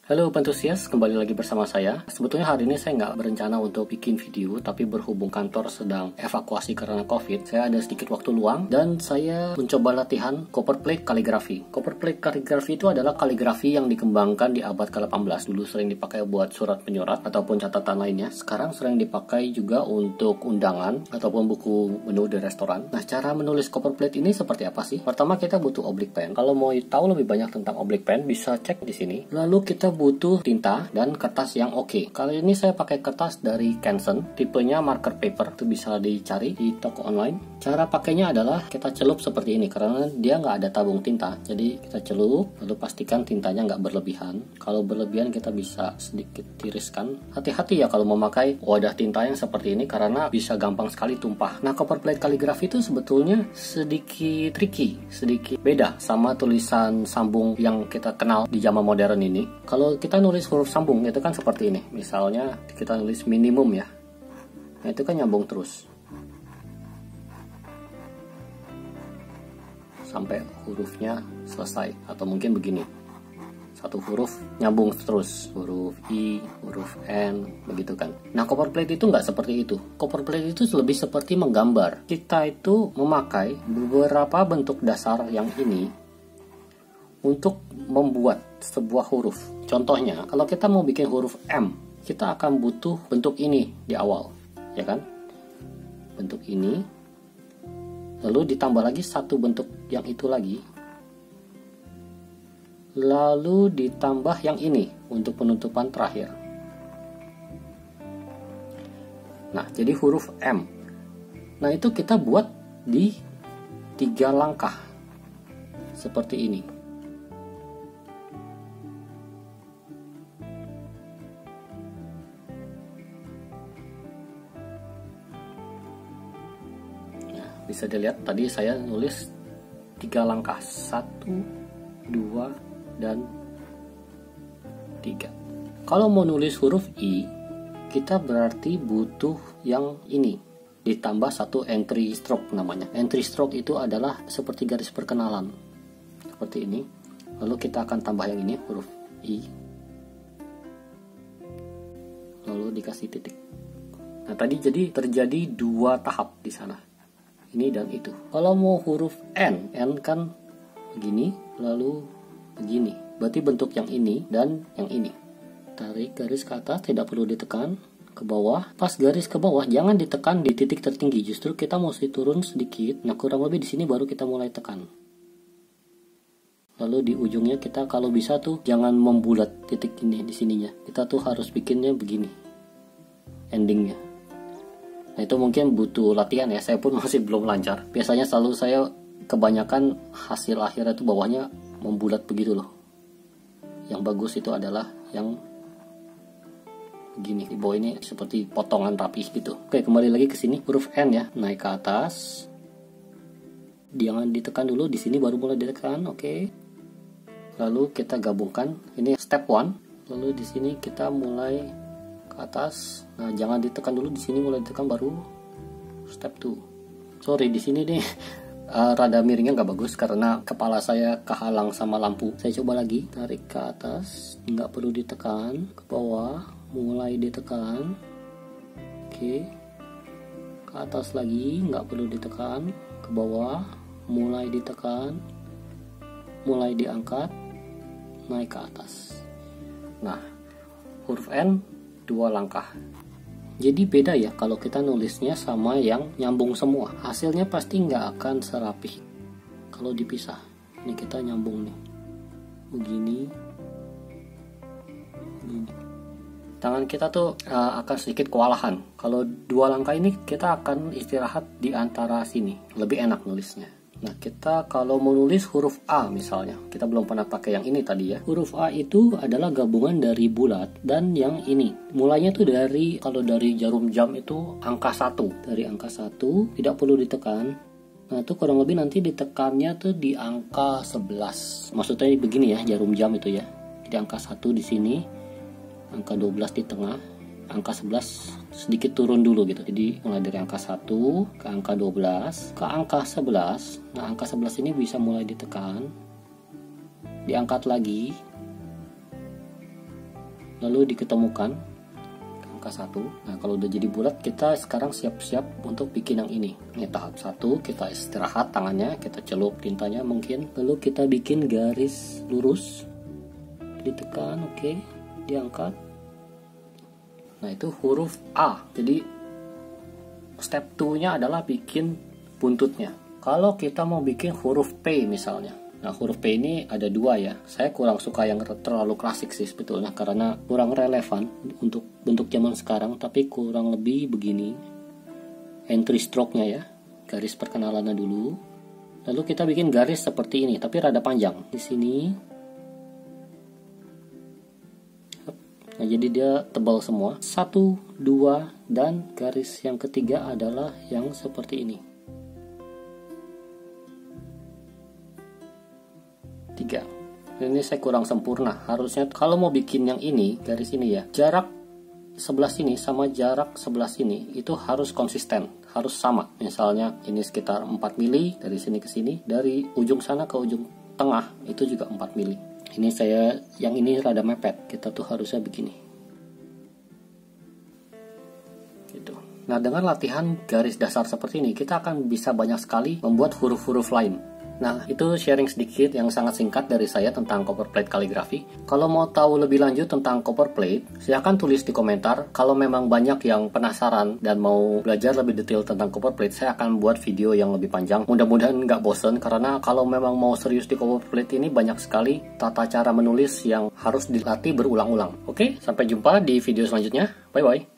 Halo Pentusias, kembali lagi bersama saya. Sebetulnya hari ini saya nggak berencana untuk bikin video, tapi berhubung kantor sedang evakuasi karena COVID, saya ada sedikit waktu luang dan saya mencoba latihan copperplate kaligrafi. Copperplate kaligrafi itu adalah kaligrafi yang dikembangkan di abad ke-18. Dulu sering dipakai buat surat menyurat ataupun catatan lainnya. Sekarang sering dipakai juga untuk undangan ataupun buku menu di restoran. Nah, cara menulis copperplate ini seperti apa sih? Pertama kita butuh oblique pen. Kalau mau tahu lebih banyak tentang oblique pen, bisa cek di sini. Lalu kita butuh tinta dan kertas yang oke. Kali ini saya pakai kertas dari Canson, tipenya marker paper, itu bisa dicari di toko online. Cara pakainya adalah kita celup seperti ini karena dia nggak ada tabung tinta. Jadi kita celup, lalu pastikan tintanya nggak berlebihan. Kalau berlebihan kita bisa sedikit tiriskan. Hati-hati ya kalau memakai wadah tinta yang seperti ini karena bisa gampang sekali tumpah. Nah, copperplate kaligrafi itu sebetulnya sedikit tricky, sedikit beda sama tulisan sambung yang kita kenal di zaman modern ini. Kalau kita nulis huruf sambung itu kan seperti ini. Misalnya kita nulis minimum ya. Nah, itu kan nyambung terus sampai hurufnya selesai, atau mungkin begini, satu huruf nyambung terus, huruf I, huruf N, begitu kan. Nah, copperplate itu nggak seperti itu. Copperplate itu lebih seperti menggambar. Kita itu memakai beberapa bentuk dasar yang ini untuk membuat sebuah huruf. Contohnya, kalau kita mau bikin huruf M, kita akan butuh bentuk ini di awal, ya kan? Bentuk ini. Lalu ditambah lagi satu bentuk yang itu lagi. Lalu ditambah yang ini untuk penutupan terakhir. Nah, jadi huruf M. Nah, itu kita buat di 3 langkah. Seperti ini. Bisa dilihat tadi saya nulis 3 langkah, 1, 2, dan 3. Kalau mau nulis huruf I, kita berarti butuh yang ini ditambah 1 entry stroke namanya. Entry stroke itu adalah seperti garis perkenalan seperti ini. Lalu kita akan tambah yang ini, huruf I, lalu dikasih titik. Nah, tadi jadi terjadi 2 tahap di sana, ini dan itu. Kalau mau huruf N kan begini, lalu begini. Berarti bentuk yang ini dan yang ini. Tarik garis ke atas, tidak perlu ditekan, ke bawah. Pas garis ke bawah, jangan ditekan di titik tertinggi. Justru kita mesti turun sedikit. Nah, kurang lebih di sini baru kita mulai tekan. Lalu di ujungnya kita kalau bisa tuh jangan membulat titik ini di sininya. Kita tuh harus bikinnya begini. Endingnya. Nah, itu mungkin butuh latihan ya, saya pun masih belum lancar. Biasanya selalu saya kebanyakan hasil akhirnya itu bawahnya membulat begitu loh. Yang bagus itu adalah yang begini, di bawah ini seperti potongan rapih gitu. Oke, kembali lagi ke sini, huruf N ya, naik ke atas. Jangan ditekan dulu, di sini baru mulai ditekan, oke. Lalu kita gabungkan, ini step 1. Lalu di sini kita mulai atas. Nah, jangan ditekan dulu, di sini mulai ditekan baru step 2. Sorry, di sini nih rada miringnya nggak bagus karena kepala saya kehalang sama lampu. Saya coba lagi, tarik ke atas, nggak perlu ditekan, ke bawah, mulai ditekan. Oke. Ke atas lagi, nggak perlu ditekan, ke bawah, mulai ditekan, mulai diangkat, naik ke atas. Nah, huruf N 2 langkah. Jadi beda ya kalau kita nulisnya sama yang nyambung semua. Hasilnya pasti nggak akan serapih kalau dipisah. Ini kita nyambung nih. Begini. Begini. Tangan kita tuh akan sedikit kewalahan. Kalau 2 langkah ini kita akan istirahat di antara sini. Lebih enak nulisnya. Nah, kita kalau mau nulis huruf A misalnya, kita belum pernah pakai yang ini tadi ya. Huruf A itu adalah gabungan dari bulat dan yang ini. Mulainya tuh dari, kalau dari jarum jam itu angka 1. Dari angka 1 tidak perlu ditekan. Nah, itu kurang lebih nanti ditekannya tuh di angka 11. Maksudnya begini ya, jarum jam itu ya. Jadi angka 1 di sini, angka 12 di tengah, angka 11 sedikit turun dulu gitu. Jadi mulai dari angka 1 ke angka 12 ke angka 11. Nah, angka 11 ini bisa mulai ditekan, diangkat lagi, lalu diketemukan angka 1. Nah, kalau udah jadi bulat, kita sekarang siap-siap untuk bikin yang ini. Ini tahap 1, kita istirahat tangannya, kita celup tintanya mungkin, lalu kita bikin garis lurus, ditekan, oke, diangkat. Nah, itu huruf A. Jadi step 2-nya adalah bikin buntutnya. Kalau kita mau bikin huruf P misalnya, nah huruf P ini ada 2 ya. Saya kurang suka yang terlalu klasik sih sebetulnya, karena kurang relevan untuk bentuk zaman sekarang, tapi kurang lebih begini. Entry stroke-nya ya, garis perkenalannya dulu. Lalu kita bikin garis seperti ini, tapi rada panjang di sini. Nah, jadi dia tebal semua. 1, 2, dan garis yang ketiga adalah yang seperti ini. 3. Ini saya kurang sempurna. Harusnya kalau mau bikin yang ini, garis ini ya, jarak sebelah sini sama jarak sebelah sini itu harus konsisten, harus sama. Misalnya ini sekitar 4 mili dari sini ke sini, dari ujung sana ke ujung tengah itu juga 4 mili. Ini saya yang ini rada mepet. Kita tuh harusnya begini. Gitu. Nah, dengan latihan garis dasar seperti ini, kita akan bisa banyak sekali membuat huruf-huruf lain. Nah, itu sharing sedikit yang sangat singkat dari saya tentang copperplate kaligrafi. Kalau mau tahu lebih lanjut tentang copperplate, silahkan tulis di komentar. Kalau memang banyak yang penasaran dan mau belajar lebih detail tentang copperplate, saya akan buat video yang lebih panjang. Mudah-mudahan nggak bosen, karena kalau memang mau serius di copperplate ini, banyak sekali tata cara menulis yang harus dilatih berulang-ulang. Oke, sampai jumpa di video selanjutnya. Bye-bye.